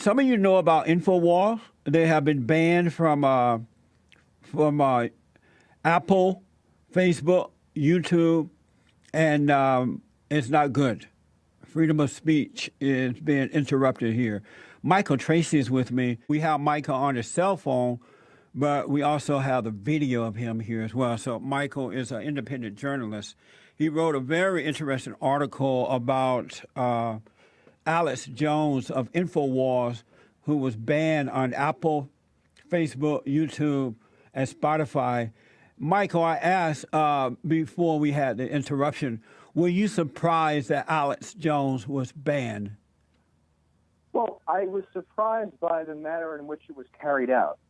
some of you know about InfoWars. They have been banned from Apple, Facebook, YouTube, and it's not good. Freedom of speech is being interrupted here. Michael Tracey is with me. We have Michael on his cell phone, but we also have the video of him here as well. So Michael is an independent journalist. He wrote a very interesting article about Alex Jones of InfoWars, who was banned on Apple, Facebook, YouTube, and Spotify. Michael, I asked before we had the interruption, were you surprised that Alex Jones was banned? Well, I was surprised by the manner in which it was carried out.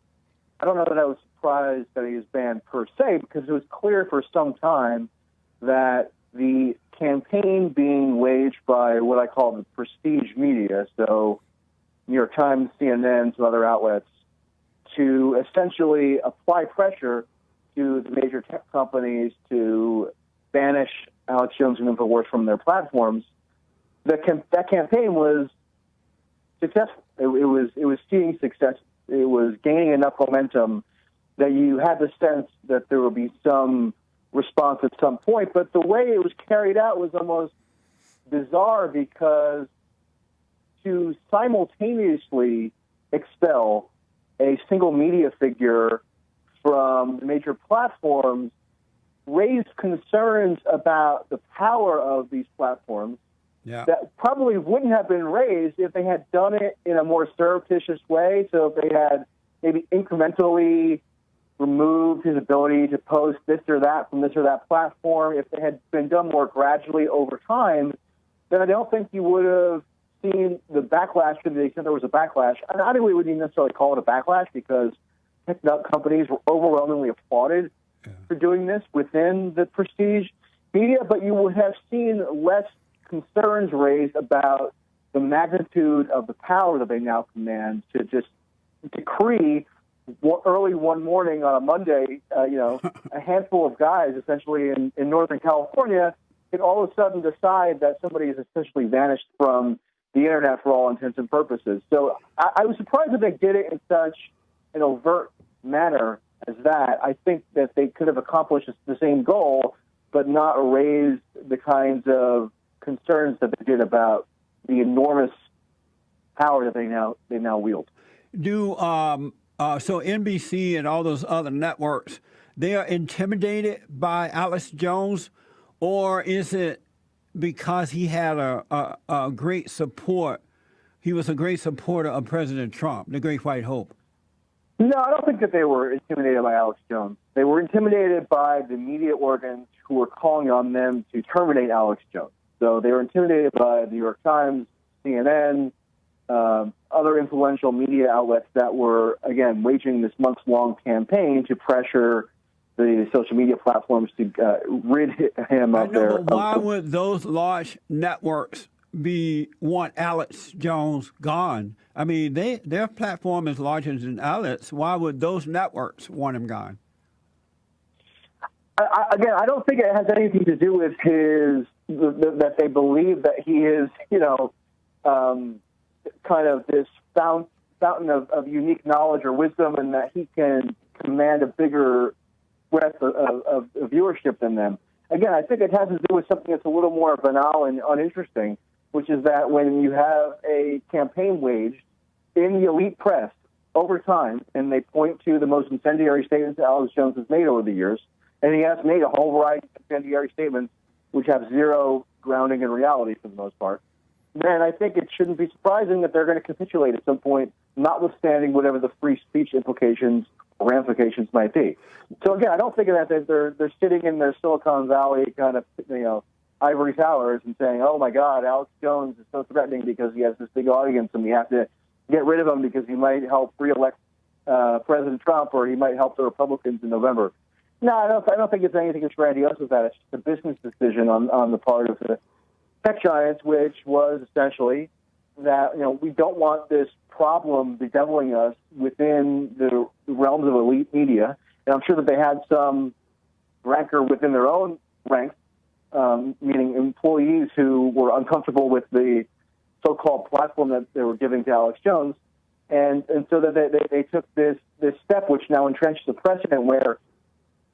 I don't know that I was surprised that he was banned per se, because it was clear for some time that the campaign being waged by what I call the prestige media, so New York Times, CNN, some other outlets, to essentially apply pressure to the major tech companies to banish Alex Jones and InfoWars from their platforms. That campaign was successful. It was seeing success. It was gaining enough momentum that you had the sense that there would be some response at some point. But the way it was carried out was almost bizarre, because to simultaneously expel a single media figure from the major platforms raised concerns about the power of these platforms that probably wouldn't have been raised if they had done it in a more surreptitious way. So if they had maybe incrementally removed his ability to post this or that from this or that platform, if they had been done more gradually over time, then I don't think you would have seen the backlash to the extent there was a backlash. And I don't think we wouldn't necessarily call it a backlash, because tech companies were overwhelmingly applauded for doing this within the prestige media, but you would have seen less concerns raised about the magnitude of the power that they now command to just decree early one morning on a Monday, a handful of guys essentially in Northern California can all of a sudden decide that somebody is essentially vanished from the internet for all intents and purposes. So I was surprised that they did it in such an overt manner as that. I think that they could have accomplished the same goal, but not raised the kinds of concerns that they did about the enormous power that they now wield. So NBC and all those other networks, they are intimidated by Alex Jones, or is it because he had a great support? He was a great supporter of President Trump, the Great White Hope. No, I don't think that they were intimidated by Alex Jones. They were intimidated by the media organs who were calling on them to terminate Alex Jones. So they were intimidated by the New York Times, CNN, other influential media outlets that were, again, waging this months-long campaign to pressure the social media platforms to rid him of their... But why would those large networks want Alex Jones gone? I mean, their platform is larger than Alex. Why would those networks want him gone? Again, I don't think it has anything to do with that they believe that he is, kind of this fountain of unique knowledge or wisdom, and that he can command a bigger breadth of viewership than them. Again, I think it has to do with something that's a little more banal and uninteresting, which is that when you have a campaign waged in the elite press over time, and they point to the most incendiary statements Alex Jones has made over the years, and he has made a whole variety of incendiary statements which have zero grounding in reality for the most part, then I think it shouldn't be surprising that they're going to capitulate at some point, notwithstanding whatever the free speech implications or ramifications might be. So again, I don't think that they're sitting in their Silicon Valley kind of ivory towers and saying, "Oh my God, Alex Jones is so threatening because he has this big audience, and we have to get rid of him because he might help reelect President Trump, or he might help the Republicans in November." No, I don't think it's anything as grandiose as that. It's just a business decision on the part of the tech giants, which was essentially that we don't want this problem bedeviling us within the realms of elite media. And I'm sure that they had some rancor within their own ranks, meaning employees who were uncomfortable with the so-called platform that they were giving to Alex Jones. And so that they took this step, which now entrenches a precedent where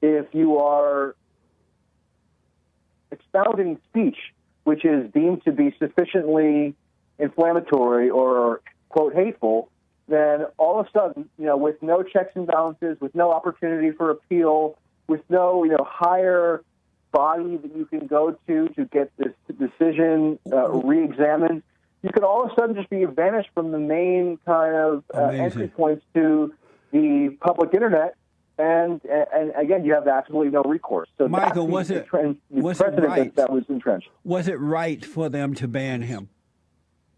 if you are expounding speech which is deemed to be sufficiently inflammatory or, quote, hateful, then all of a sudden, with no checks and balances, with no opportunity for appeal, with no, higher body that you can go to get this decision re-examined, you could all of a sudden just be banished from the main kind of entry points to the public internet, and again, you have absolutely no recourse. So Michael, was it right? That was entrenched. Was it right for them to ban him?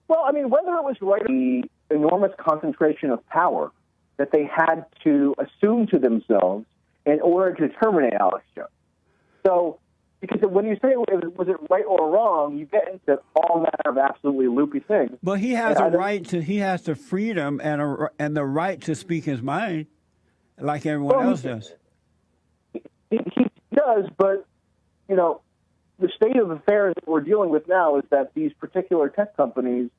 Well, I mean, whether it was right, the enormous concentration of power that they had to assume to themselves in order to terminate Alex Jones. So, because when you say was it right or wrong, you get into all manner of absolutely loopy things. But he has he has the freedom and the right to speak his mind, like everyone else does. He does, but the state of affairs that we're dealing with now is that these particular tech companies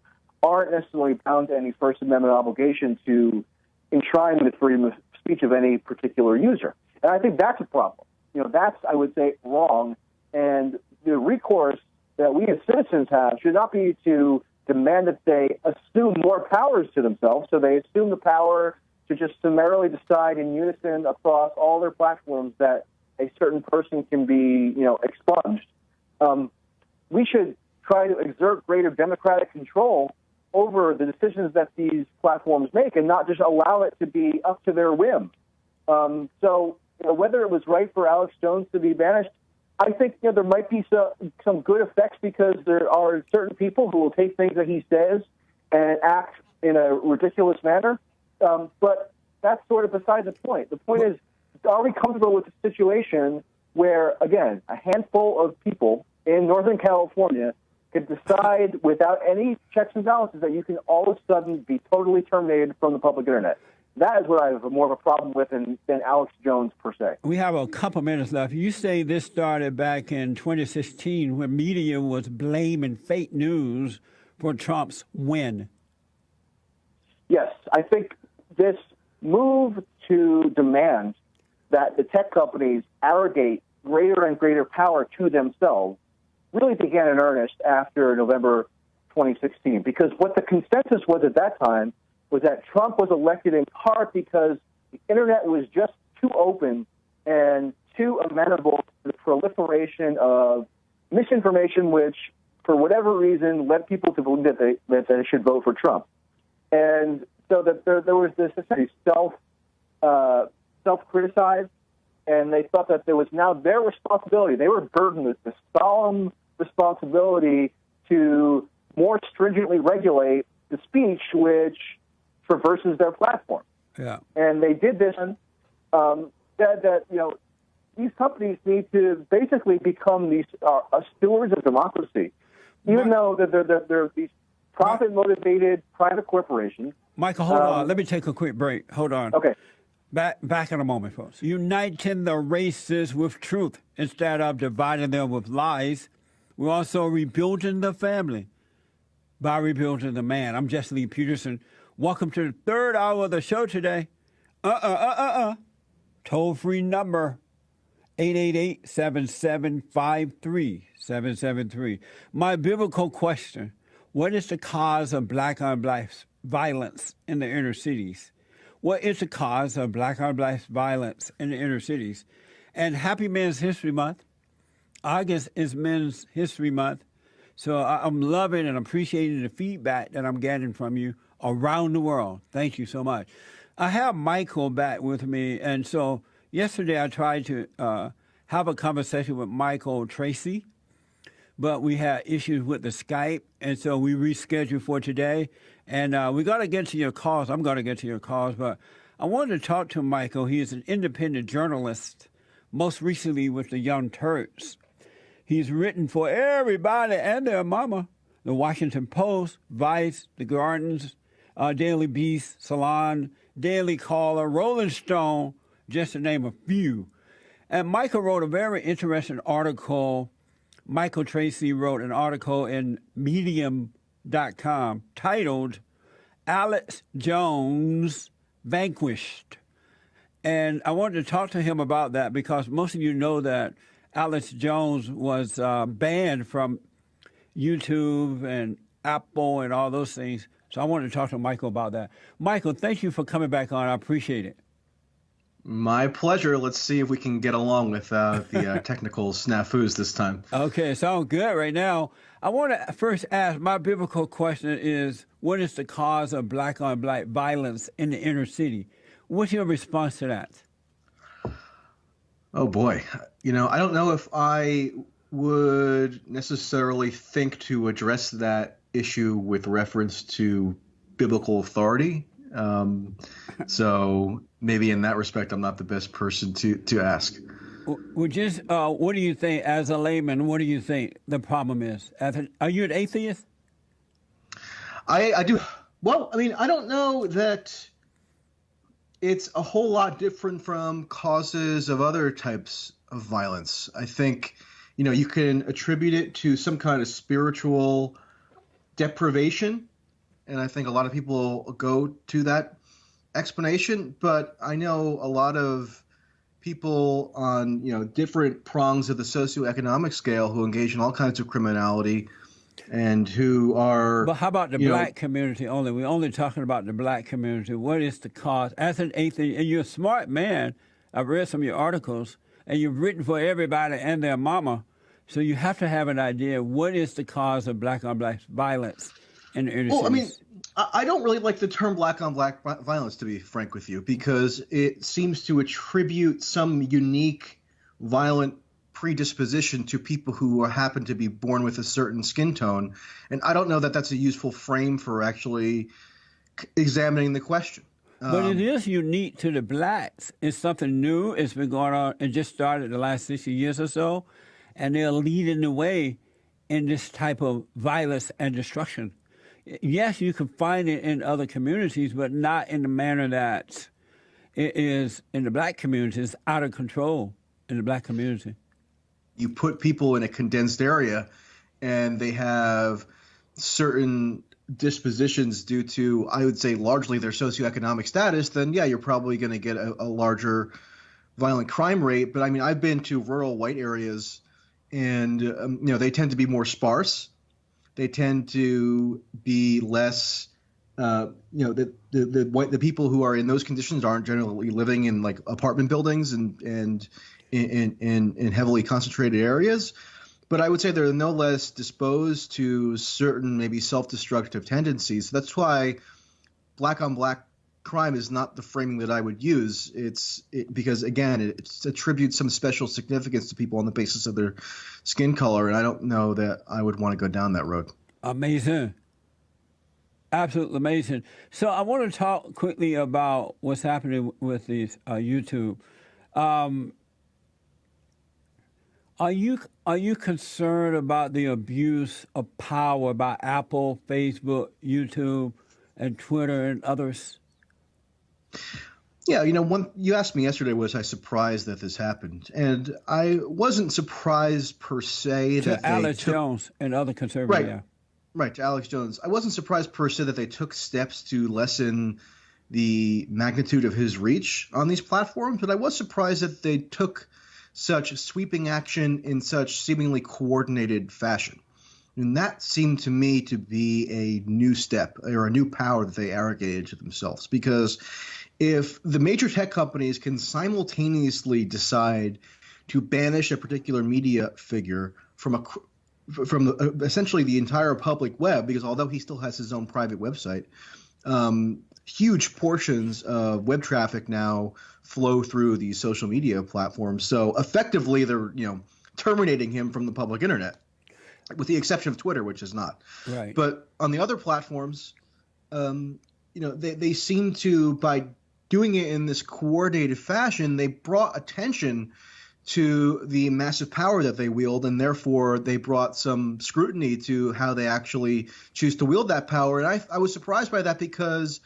aren't necessarily bound to any First Amendment obligation to enshrine the freedom of speech of any particular user. And I think that's a problem. That's, I would say, wrong. And the recourse that we as citizens have should not be to demand that they assume more powers to themselves. So they assume the power to just summarily decide in unison across all their platforms that a certain person can be, expunged. We should try to exert greater democratic control over the decisions that these platforms make and not just allow it to be up to their whim. So whether it was right for Alex Jones to be banished, I think there might be some good effects because there are certain people who will take things that he says and act in a ridiculous manner. But that's sort of beside the point. The point is, are we comfortable with a situation where, again, a handful of people in Northern California could decide without any checks and balances that you can all of a sudden be totally terminated from the public internet? That is what I have more of a problem with than Alex Jones per se. We have a couple minutes left. You say this started back in 2016 when media was blaming fake news for Trump's win. Yes, I think this move to demand that the tech companies arrogate greater and greater power to themselves really began in earnest after November 2016, because what the consensus was at that time was that Trump was elected in part because the internet was just too open and too amenable to the proliferation of misinformation, which, for whatever reason, led people to believe that they should vote for Trump. And so that there was this essentially self-criticize, and they thought that there was now their responsibility. They were burdened with the solemn responsibility to more stringently regulate the speech which traverses their platform. Yeah. And they did this and said that, these companies need to basically become these stewards of democracy, even though they're these profit-motivated private corporations. Michael, hold on. Let me take a quick break. Hold on. Okay. Back in a moment, folks. Uniting the races with truth instead of dividing them with lies. We're also rebuilding the family by rebuilding the man. I'm Jesse Lee Peterson. Welcome to the third hour of the show today. Toll-free number, 888-7753-773. My biblical question, what is the cause of black-on-black violence in the inner cities? What is the cause of black-on-black violence in the inner cities? And happy Men's History Month. August is Men's History Month. So I'm loving and appreciating the feedback that I'm getting from you around the world. Thank you so much. I have Michael back with me. And so yesterday I tried to have a conversation with Michael Tracey, but we had issues with the Skype. And so we rescheduled for today. And we got to get to your calls. I'm going to get to your calls. But I wanted to talk to Michael. He is an independent journalist, most recently with the Young Turks. He's written for everybody and their mama, the Washington Post, Vice, The Gardens, Daily Beast, Salon, Daily Caller, Rolling Stone, just to name a few. And Michael wrote a very interesting article. Michael Tracey wrote an article in Medium.com titled Alex Jones, Vanquished. And I wanted to talk to him about that because most of you know that Alex Jones was banned from YouTube and Apple and all those things. So I wanted to talk to Michael about that. Michael, thank you for coming back on. I appreciate it. My pleasure. Let's see if we can get along with the technical snafus this time. Okay, sounds good right now. I want to first ask, my biblical question is, what is the cause of black-on-black violence in the inner city? What's your response to that? Oh, boy. I don't know if I would necessarily think to address that issue with reference to biblical authority. So maybe in that respect, I'm not the best person to ask. What do you think, as a layman, what do you think the problem is? Are you an atheist? I do. Well, I don't know that it's a whole lot different from causes of other types of violence. I think, you can attribute it to some kind of spiritual deprivation. And I think a lot of people go to that explanation. But I know a lot of people on, different prongs of the socioeconomic scale who engage in all kinds of criminality and who are... But how about the black community only? We're only talking about the black community. What is the cause? As an atheist, and you're a smart man, I've read some of your articles, and you've written for everybody and their mama, so you have to have an idea, what is the cause of black-on-black violence in the inner cities? I don't really like the term black-on-black violence, to be frank with you, because it seems to attribute some unique violent predisposition to people who happen to be born with a certain skin tone. And I don't know that that's a useful frame for actually examining the question. But it is unique to the blacks. It's something new. It's been going on. It just started the last 60 years or so. And they're leading the way in this type of violence and destruction. Yes, you can find it in other communities, but not in the manner that it is in the black community. It's out of control in the black community. You put people in a condensed area and they have certain dispositions due to, I would say, largely their socioeconomic status, then yeah, you're probably going to get a larger violent crime rate. But I've been to rural white areas and, they tend to be more sparse. They tend to be less, the people who are in those conditions aren't generally living in like apartment buildings and in heavily concentrated areas. But I would say they're no less disposed to certain maybe self-destructive tendencies. That's why black-on-black crime is not the framing that I would use. Because, again, it attributes some special significance to people on the basis of their skin color, and I don't know that I would want to go down that road. Amazing. Absolutely amazing. So I want to talk quickly about what's happening with these YouTube. Are you concerned about the abuse of power by Apple, Facebook, YouTube, and Twitter and others? Yeah, one you asked me yesterday, was I surprised that this happened? And I wasn't surprised per se that to Alex Jones and other conservatives. Right, yeah. Right, to Alex Jones. I wasn't surprised per se that they took steps to lessen the magnitude of his reach on these platforms, but I was surprised that they took such sweeping action in such seemingly coordinated fashion. And that seemed to me to be a new step or a new power that they arrogated to themselves. Because if the major tech companies can simultaneously decide to banish a particular media figure from essentially the entire public web, because although he still has his own private website, huge portions of web traffic now flow through these social media platforms. So effectively, they're terminating him from the public internet, with the exception of Twitter, which is not. Right. But on the other platforms, they seem to, by doing it in this coordinated fashion, they brought attention to the massive power that they wield, and therefore they brought some scrutiny to how they actually choose to wield that power. And I was surprised by that, because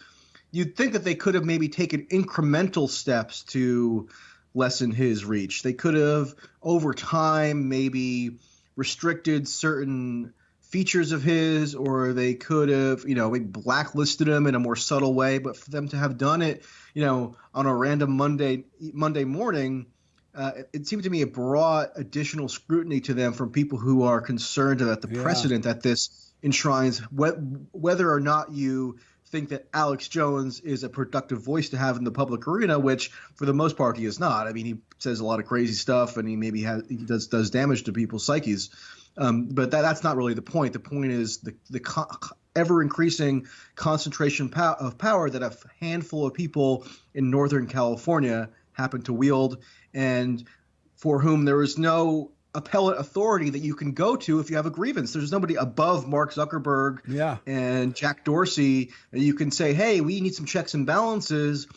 you'd think that they could have maybe taken incremental steps to lessen his reach. They could have, over time, maybe restricted certain features of his, or they could have, maybe blacklisted him in a more subtle way. But for them to have done it, on a random Monday morning, it seemed to me it brought additional scrutiny to them from people who are concerned about the precedent that this enshrines, whether or not you think that Alex Jones is a productive voice to have in the public arena, which for the most part he is not. I mean, he says a lot of crazy stuff, and he does damage to people's psyches. But that's not really the point. The point is the ever increasing concentration of power that a handful of people in Northern California happen to wield, and for whom there is no appellate authority that you can go to if you have a grievance. There's nobody above Mark Zuckerberg and Jack Dorsey that you can say, hey, we need some checks and balances.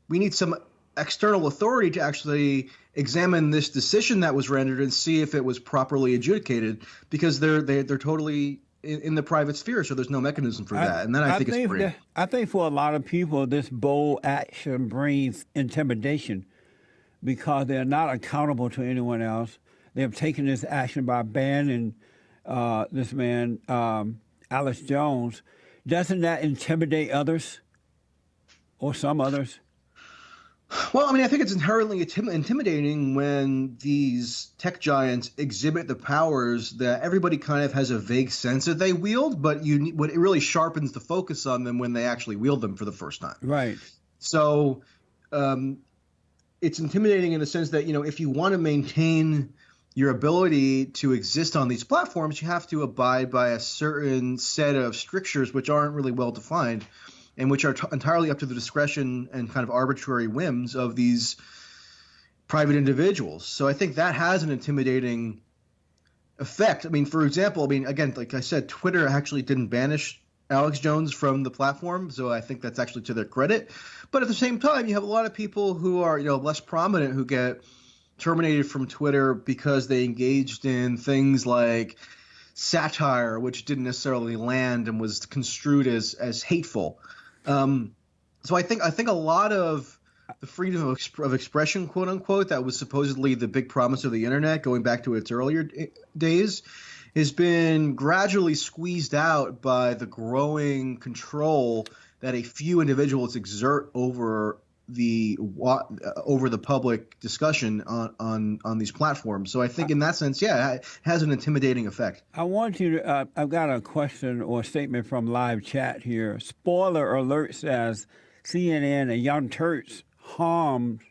We need some external authority to actually examine this decision that was rendered and see if it was properly adjudicated, because they're totally in the private sphere, so there's no mechanism for that. And then I think for a lot of people, this bold action brings intimidation because they're not accountable to anyone else. They have taken this action by banning this man, Alex Jones. Doesn't that intimidate others or some others? Well, I mean, I think it's inherently intimidating when these tech giants exhibit the powers that everybody kind of has a vague sense that they wield, but it really sharpens the focus on them when they actually wield them for the first time. Right. So it's intimidating in the sense that, if you want to maintain your ability to exist on these platforms, you have to abide by a certain set of strictures which aren't really well defined, and which are entirely up to the discretion and kind of arbitrary whims of these private individuals. So I think that has an intimidating effect. I mean, for example, again, like I said, Twitter actually didn't banish Alex Jones from the platform, so I think that's actually to their credit. But at the same time, you have a lot of people who are, less prominent who get terminated from Twitter because they engaged in things like satire, which didn't necessarily land and was construed as hateful. So I think a lot of the freedom of expression, quote unquote, that was supposedly the big promise of the internet going back to its earlier days, has been gradually squeezed out by the growing control that a few individuals exert over the public discussion on these platforms. So I think in that sense, it has an intimidating effect. I want you to, I've got a question or statement from live chat here. Spoiler alert says CNN and Young Turks harmed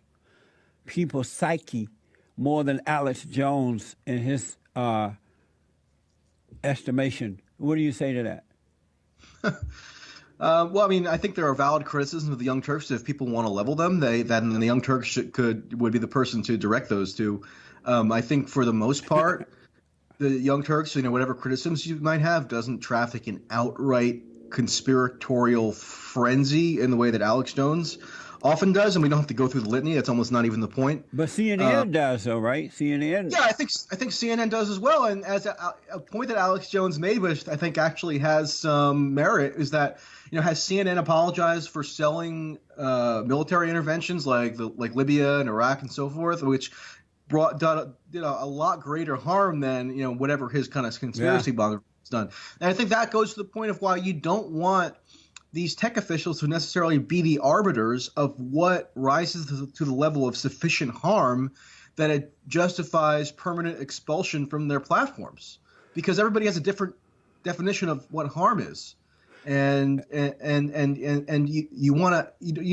people's psyche more than Alex Jones in his estimation. What do you say to that? Well, I think there are valid criticisms of the Young Turks. If people want to level them, the Young Turks would be the person to direct those to. I think for the most part, the Young Turks, whatever criticisms you might have, doesn't traffic in outright conspiratorial frenzy in the way that Alex Jones often does, and we don't have to go through the litany. That's almost not even the point. But CNN does, though, right? CNN. Yeah, I think CNN does as well. And as a point that Alex Jones made, which I think actually has some merit, is that has CNN apologized for selling military interventions like Libya and Iraq and so forth, which did a lot greater harm than whatever his kind of conspiracy bomber has done. And I think that goes to the point of why you don't want these tech officials to necessarily be the arbiters of what rises to the level of sufficient harm that it justifies permanent expulsion from their platforms, because everybody has a different definition of what harm is. And you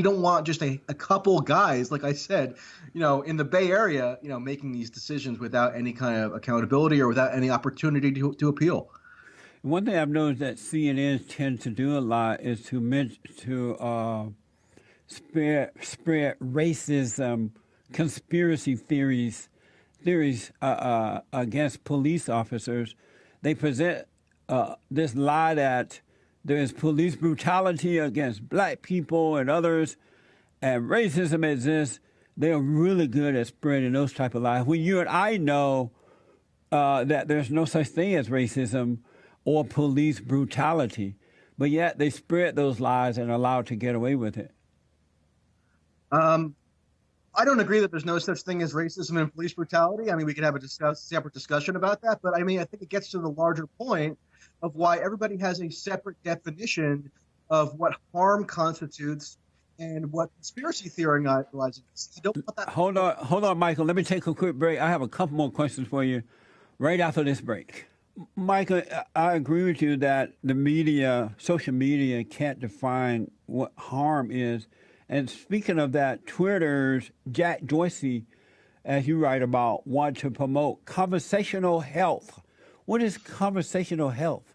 don't want just a couple guys, like I said, in the Bay Area, making these decisions without any kind of accountability or without any opportunity to appeal. One thing I've noticed that CNN tends to do a lot is to spread racism, conspiracy theories against police officers. They present this lie that there is police brutality against black people and others, and racism exists. They're really good at spreading those type of lies. When you and I know that there's no such thing as racism or police brutality, but yet they spread those lies and are allowed to get away with it. I don't agree that there's no such thing as racism and police brutality. We could have a separate discussion about that, but I think it gets to the larger point of why everybody has a separate definition of what harm constitutes and what conspiracy theorizing is. You don't want that. Hold on, Michael. Let me take a quick break. I have a couple more questions for you right after this break. Michael, I agree with you that the media, social media, can't define what harm is. And speaking of that, Twitter's Jack Dorsey, as you write about, want to promote conversational health. What is conversational health?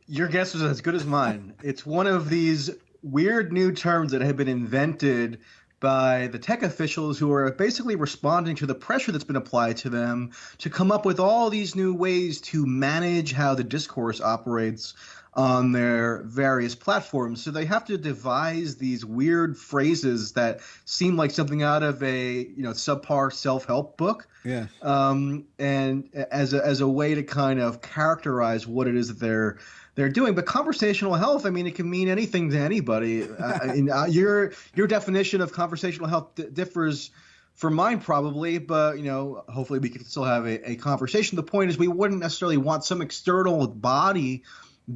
Your guess was as good as mine. It's one of these weird new terms that have been invented by the tech officials who are basically responding to the pressure that's been applied to them to come up with all these new ways to manage how the discourse operates on their various platforms. So they have to devise these weird phrases that seem like something out of a subpar self-help book. Yes. And as a way to kind of characterize what it is that they're doing. But conversational health, I mean, it can mean anything to anybody. Your definition of conversational health differs from mine probably, but hopefully we can still have a conversation. The point is we wouldn't necessarily want some external body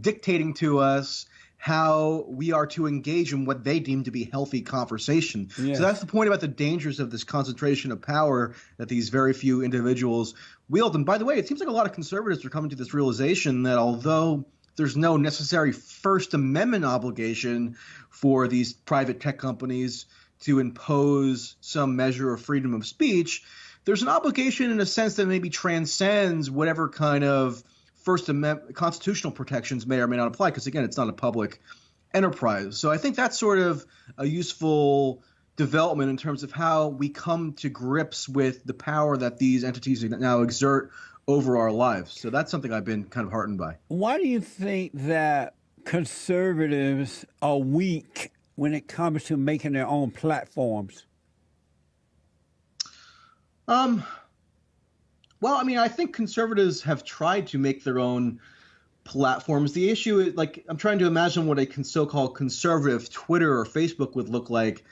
dictating to us how we are to engage in what they deem to be healthy conversation. Yes. So that's the point about the dangers of this concentration of power that these very few individuals wield. And by the way, it seems like a lot of conservatives are coming to this realization that although there's no necessary First Amendment obligation for these private tech companies to impose some measure of freedom of speech, there's an obligation in a sense that maybe transcends whatever kind of First Amendment constitutional protections may or may not apply, because again, it's not a public enterprise. So I think that's sort of a useful development in terms of how we come to grips with the power that these entities now exert over our lives. So that's something I've been kind of heartened by. Why do you think that conservatives are weak when it comes to making their own platforms? Well, I mean, I think conservatives have tried to make their own platforms. The issue is, like, I'm trying to imagine what a so-called conservative Twitter or Facebook would look like.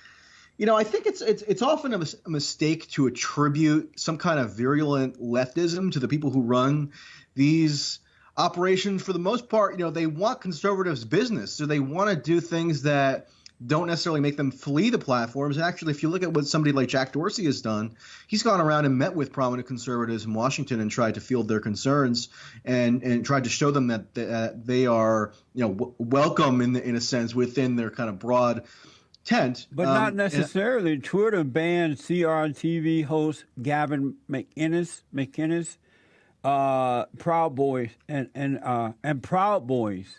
I think it's often a mistake to attribute some kind of virulent leftism to the people who run these operations. For the most part, they want conservatives' business, so they want to do things that don't necessarily make them flee the platforms. And actually, if you look at what somebody like Jack Dorsey has done, he's gone around and met with prominent conservatives in Washington and tried to field their concerns and tried to show them that they are welcome in a sense within their kind of broad tent. But not necessarily. Twitter banned CRTV host Gavin McInnes, Proud Boys, and Proud Boys.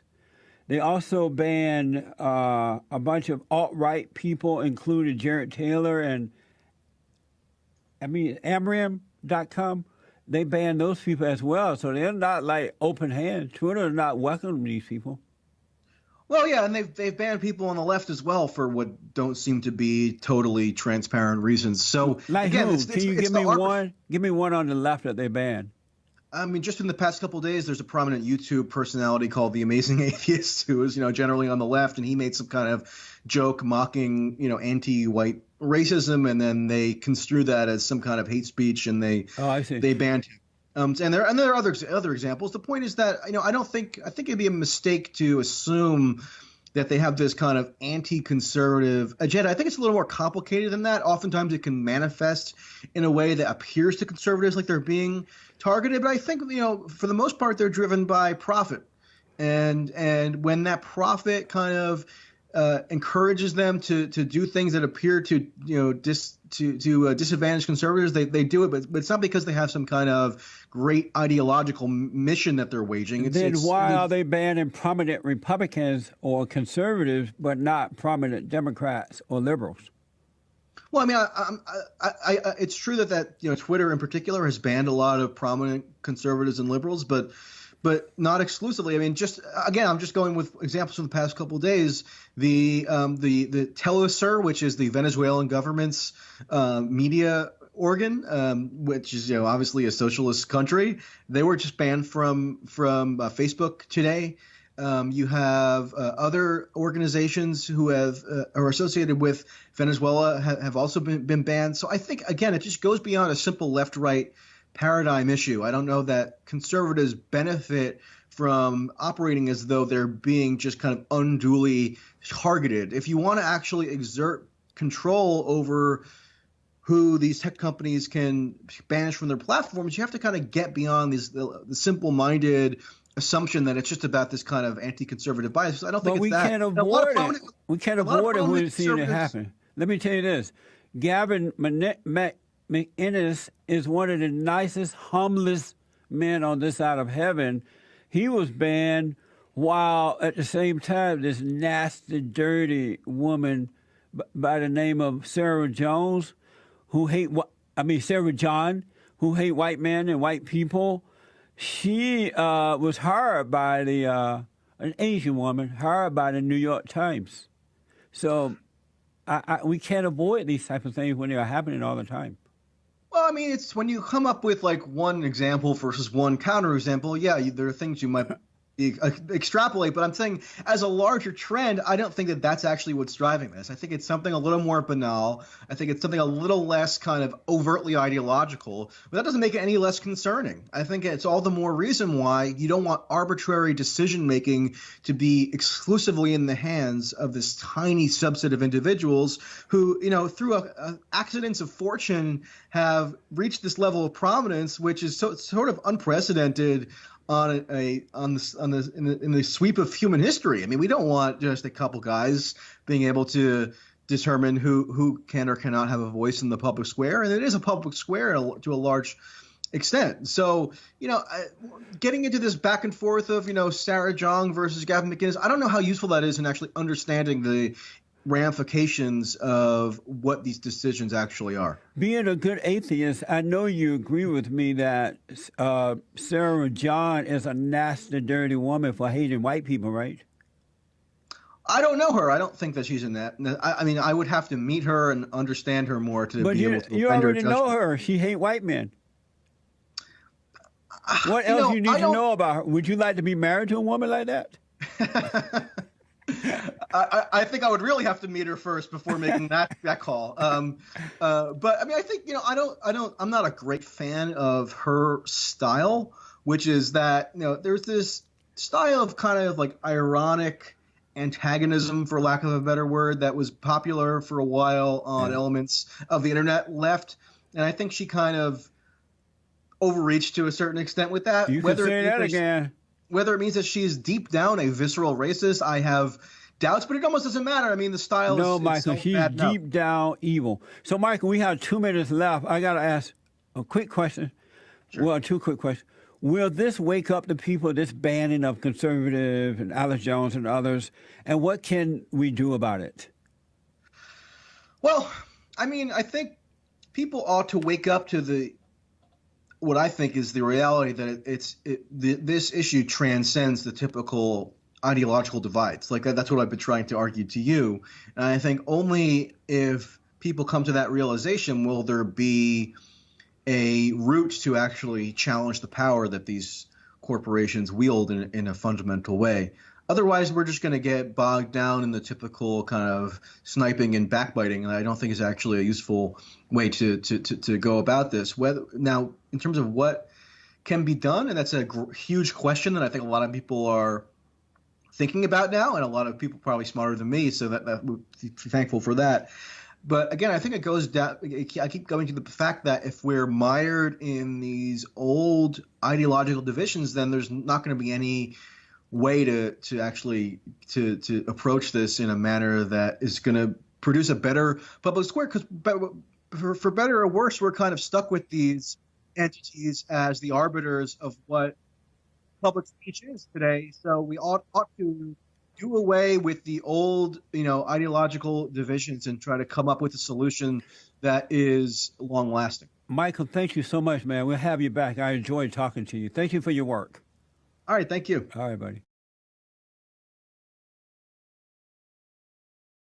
They also banned a bunch of alt-right people, including Jared Taylor and Amram.com. They banned those people as well. So they're not like open hands. Twitter is not welcoming these people. Well, yeah, and they've banned people on the left as well for what don't seem to be totally transparent reasons. So like again, who? Can you give me one? Give me one on the left that they banned. I mean, just in the past couple of days, there's a prominent YouTube personality called The Amazing Atheist who is, generally on the left, and he made some kind of joke mocking, anti-white racism, and then they construe that as some kind of hate speech, and they banned him. And there are other examples. The point is that I think it'd be a mistake to assume that they have this kind of anti-conservative agenda. I think it's a little more complicated than that. Oftentimes it can manifest in a way that appears to conservatives like they're being targeted. But I think, for the most part, they're driven by profit. And when that profit kind of encourages them to do things that appear to disadvantage conservatives, they do it, but it's not because they have some kind of great ideological mission that they're waging. Then why are they banning prominent Republicans or conservatives, but not prominent Democrats or liberals? Well, I mean, it's true that Twitter in particular has banned a lot of prominent conservatives and liberals, but not exclusively. I mean, I'm just going with examples from the past couple of days. The Telesur, which is the Venezuelan government's media organ, which is obviously a socialist country, they were just banned from Facebook today. You have other organizations who are associated with Venezuela have also been banned. So I think, again, it just goes beyond a simple left-right paradigm issue. I don't know that conservatives benefit from operating as though they're being just kind of unduly targeted. If you want to actually exert control over who these tech companies can banish from their platforms, you have to kind of get beyond the simple-minded assumption that it's just about this kind of anti-conservative bias. I don't think But it's we that. can't avoid it. We can't avoid it when we see it conservatives- happen. Let me tell you this. Gavin McInnes is one of the nicest, humblest men on this side of heaven. He was banned while at the same time this nasty, dirty woman by the name of Sarah John, who hate white men and white people. She was hired by an Asian woman, hired by the New York Times. So we can't avoid these type of things when they are happening all the time. Well, I mean, it's when you come up with like one example versus one counterexample. Yeah, there are things you might extrapolate, but I'm saying as a larger trend, I don't think that that's actually what's driving this. I think it's something a little more banal. I think it's something a little less kind of overtly ideological, but that doesn't make it any less concerning. I think it's all the more reason why you don't want arbitrary decision making to be exclusively in the hands of this tiny subset of individuals who, through accidents of fortune have reached this level of prominence, which is sort of unprecedented in the sweep of human history. I mean, we don't want just a couple guys being able to determine who can or cannot have a voice in the public square, and it is a public square to a large extent. So, getting into this back and forth of Sarah Jong versus Gavin McInnes, I don't know how useful that is in actually understanding the ramifications of what these decisions actually are. Being a good atheist, I know you agree with me that Sarah John is a nasty, dirty woman for hating white people, right? I don't know her. I don't think that she's in that. I mean, I would have to meet her and understand her more to be able to. You already know her. She hates white men. What else do you need to know about her? Would you like to be married to a woman like that? I think I would really have to meet her first before making that call. But I mean, I think I'm not a great fan of her style, which is that there's this style of kind of like ironic antagonism, for lack of a better word, that was popular for a while on elements of the internet left, and I think she kind of overreached to a certain extent with that. You can say that again. Whether it means that she's deep down a visceral racist, I have doubts, but it almost doesn't matter. I mean, the style No, is Michael, so she's bad enough. deep down evil. So, Michael, we have 2 minutes left. I got to ask a quick question. Sure. Well, two quick questions. Will this wake up the people, this banning of conservative and Alex Jones and others, and what can we do about it? Well, I mean, I think people ought to wake up to what I think is the reality that this issue transcends the typical ideological divides. Like that's what I've been trying to argue to you. And I think only if people come to that realization will there be a route to actually challenge the power that these corporations wield in a fundamental way. Otherwise, we're just going to get bogged down in the typical kind of sniping and backbiting, and I don't think is actually a useful way to go about this. Now, in terms of what can be done, and that's a huge question that I think a lot of people are thinking about now, and a lot of people probably smarter than me, so that we're thankful for that. But again, I think it goes down. I keep going to the fact that if we're mired in these old ideological divisions, then there's not going to be any way to actually approach this in a manner that is going to produce a better public square. Because for better or worse, we're kind of stuck with these entities as the arbiters of what public speech is today. So we ought to do away with the old, ideological divisions and try to come up with a solution that is long lasting. Michael, thank you so much, man. We'll have you back. I enjoyed talking to you. Thank you for your work. All right. Thank you. All right, buddy.